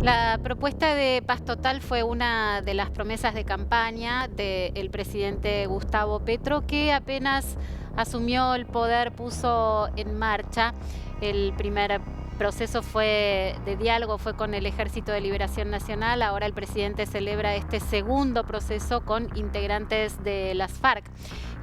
La propuesta de paz total fue una de las promesas de campaña del presidente Gustavo Petro, que apenas asumió el poder puso en marcha. El primer proceso fue de diálogo, fue con el Ejército de Liberación Nacional. Ahora el presidente celebra este segundo proceso con integrantes de las FARC.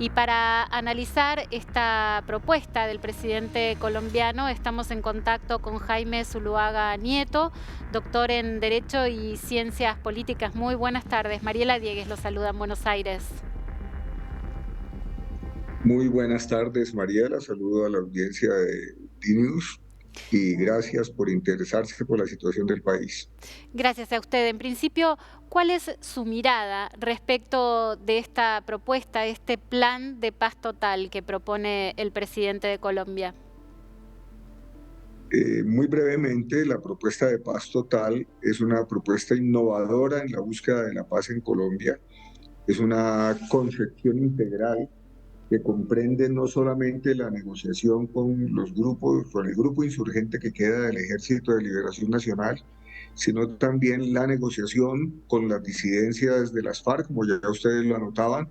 Y para analizar esta propuesta del presidente colombiano, estamos en contacto con Jaime Zuluaga Nieto, doctor en Derecho y Ciencias Políticas. Muy buenas tardes. Mariela Diegues lo saluda en Buenos Aires. Muy buenas tardes, Mariela. Saludo a la audiencia de DNews y gracias por interesarse por la situación del país. Gracias a usted. En principio, ¿cuál es su mirada respecto de esta propuesta, este plan de paz total que propone el presidente de Colombia? Muy brevemente, la propuesta de paz total es una propuesta innovadora en la búsqueda de la paz en Colombia. Es una concepción integral que comprende no solamente la negociación con los grupos, con el grupo insurgente que queda del Ejército de Liberación Nacional, sino también la negociación con las disidencias de las FARC, como ya ustedes lo anotaban,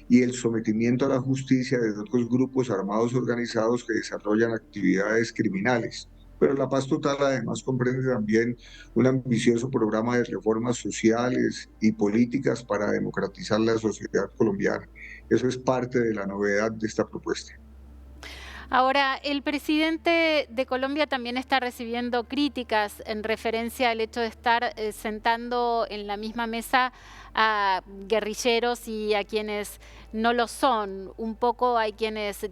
y el sometimiento a la justicia de otros grupos armados organizados que desarrollan actividades criminales. Pero la paz total además comprende también un ambicioso programa de reformas sociales y políticas para democratizar la sociedad colombiana. Eso es parte de la novedad de esta propuesta. Ahora, el presidente de Colombia también está recibiendo críticas en referencia al hecho de estar sentando en la misma mesa a guerrilleros y a quienes no lo son. Un poco hay quienes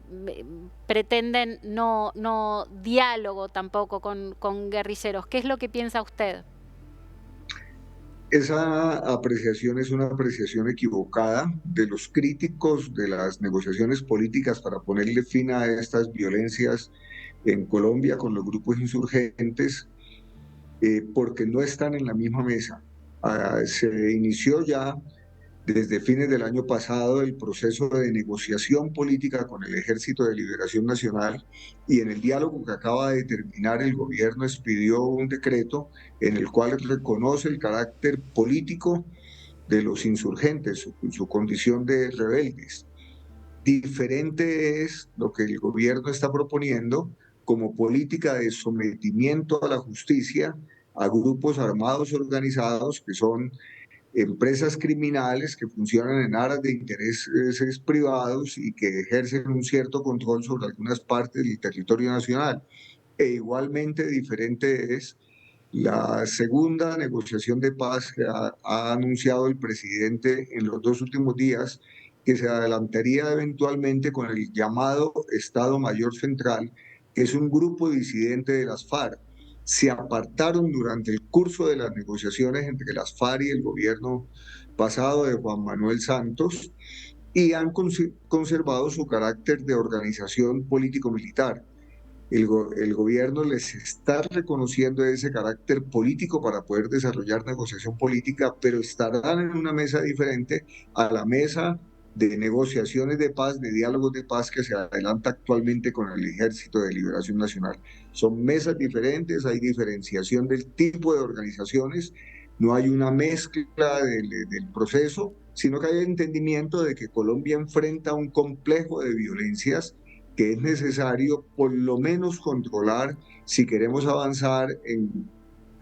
pretenden no diálogo tampoco con guerrilleros. ¿Qué es lo que piensa usted? Esa apreciación es una apreciación equivocada de los críticos de las negociaciones políticas para ponerle fin a estas violencias en Colombia con los grupos insurgentes, porque no están en la misma mesa. Se inició ya desde fines del año pasado el proceso de negociación política con el Ejército de Liberación Nacional, y en el diálogo que acaba de terminar el gobierno expidió un decreto en el cual reconoce el carácter político de los insurgentes, su condición de rebeldes. Diferente es lo que el gobierno está proponiendo como política de sometimiento a la justicia a grupos armados organizados que son empresas criminales que funcionan en aras de intereses privados y que ejercen un cierto control sobre algunas partes del territorio nacional. E igualmente diferente es la segunda negociación de paz que ha anunciado el presidente en los dos últimos días, que se adelantaría eventualmente con el llamado Estado Mayor Central, que es un grupo disidente de las FARC. Se apartaron durante el curso de las negociaciones entre las FARC y el gobierno pasado de Juan Manuel Santos y han conservado su carácter de organización político-militar. El gobierno les está reconociendo ese carácter político para poder desarrollar negociación política, pero estarán en una mesa diferente a la mesa de negociaciones de paz, de diálogos de paz que se adelanta actualmente con el Ejército de Liberación Nacional. Son mesas diferentes, hay diferenciación del tipo de organizaciones, no hay una mezcla del proceso, sino que hay entendimiento de que Colombia enfrenta un complejo de violencias que es necesario por lo menos controlar si queremos avanzar en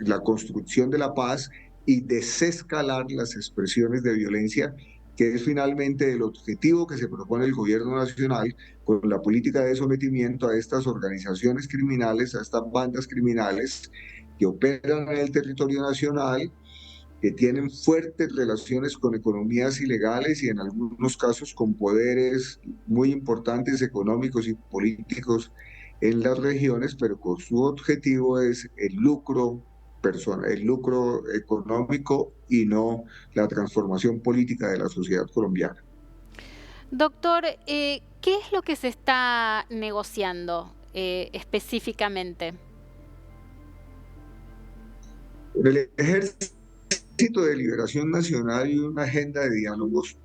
la construcción de la paz y desescalar las expresiones de violencia, que es finalmente el objetivo que se propone el gobierno nacional con la política de sometimiento a estas organizaciones criminales, a estas bandas criminales que operan en el territorio nacional, que tienen fuertes relaciones con economías ilegales y en algunos casos con poderes muy importantes económicos y políticos en las regiones, pero con su objetivo es el lucro personal, el lucro económico y no la transformación política de la sociedad colombiana. Doctor, ¿qué es lo que se está negociando específicamente? El Ejército de Liberación Nacional y una agenda de diálogos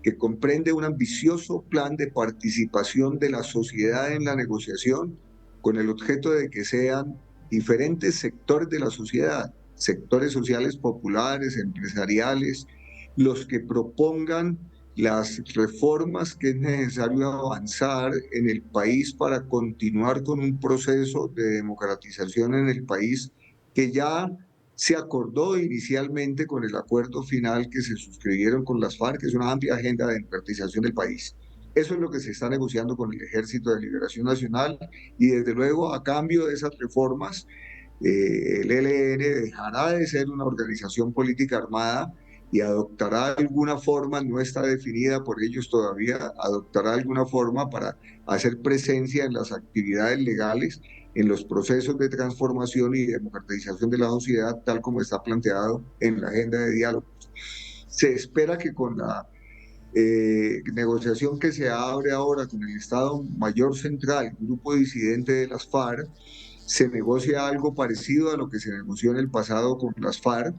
que comprende un ambicioso plan de participación de la sociedad en la negociación con el objeto de que sean diferentes sectores de la sociedad. sectores sociales populares, empresariales, los que propongan las reformas que es necesario avanzar en el país para continuar con un proceso de democratización en el país que ya se acordó inicialmente con el acuerdo final que se suscribieron con las FARC, que es una amplia agenda de democratización del país. Eso es lo que se está negociando con el Ejército de Liberación Nacional y desde luego a cambio de esas reformas, el ELN dejará de ser una organización política armada y adoptará alguna forma, no está definida por ellos todavía, adoptará alguna forma para hacer presencia en las actividades legales, en los procesos de transformación y democratización de la sociedad, tal como está planteado en la agenda de diálogo. Se espera que con la negociación que se abre ahora con el Estado Mayor Central, grupo disidente de las FARC, se negocia algo parecido a lo que se negoció en el pasado con las FARC,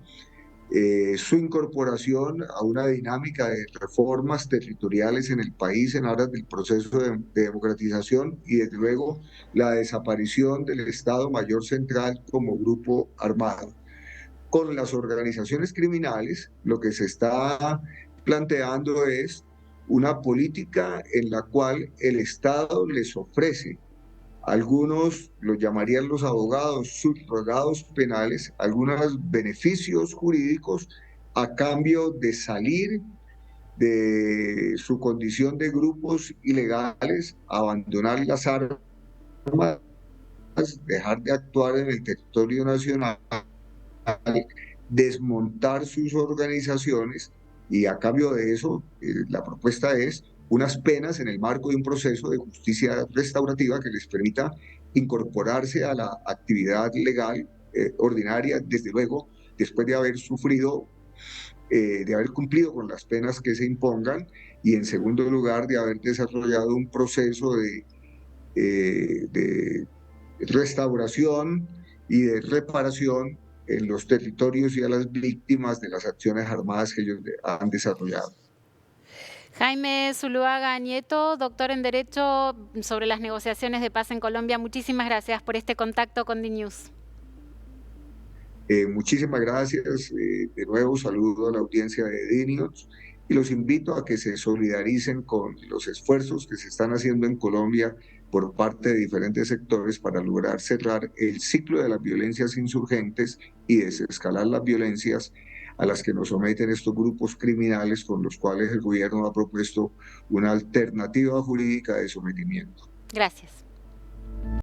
su incorporación a una dinámica de reformas territoriales en el país en aras del proceso de democratización y desde luego la desaparición del Estado Mayor Central como grupo armado. Con las organizaciones criminales, lo que se está planteando es una política en la cual el Estado les ofrece, algunos lo llamarían los abogados, subrogados penales, algunos beneficios jurídicos a cambio de salir de su condición de grupos ilegales, abandonar las armas, dejar de actuar en el territorio nacional, desmontar sus organizaciones y a cambio de eso, la propuesta es unas penas en el marco de un proceso de justicia restaurativa que les permita incorporarse a la actividad legal ordinaria, desde luego, después de haber sufrido, de haber cumplido con las penas que se impongan y en segundo lugar de haber desarrollado un proceso de restauración y de reparación en los territorios y a las víctimas de las acciones armadas que ellos han desarrollado. Jaime Zuluaga Nieto, doctor en Derecho sobre las negociaciones de paz en Colombia, muchísimas gracias por este contacto con DNews. Muchísimas gracias. De nuevo saludo a la audiencia de DNews y los invito a que se solidaricen con los esfuerzos que se están haciendo en Colombia por parte de diferentes sectores para lograr cerrar el ciclo de las violencias insurgentes y desescalar las violencias a las que nos someten estos grupos criminales con los cuales el gobierno ha propuesto una alternativa jurídica de sometimiento. Gracias.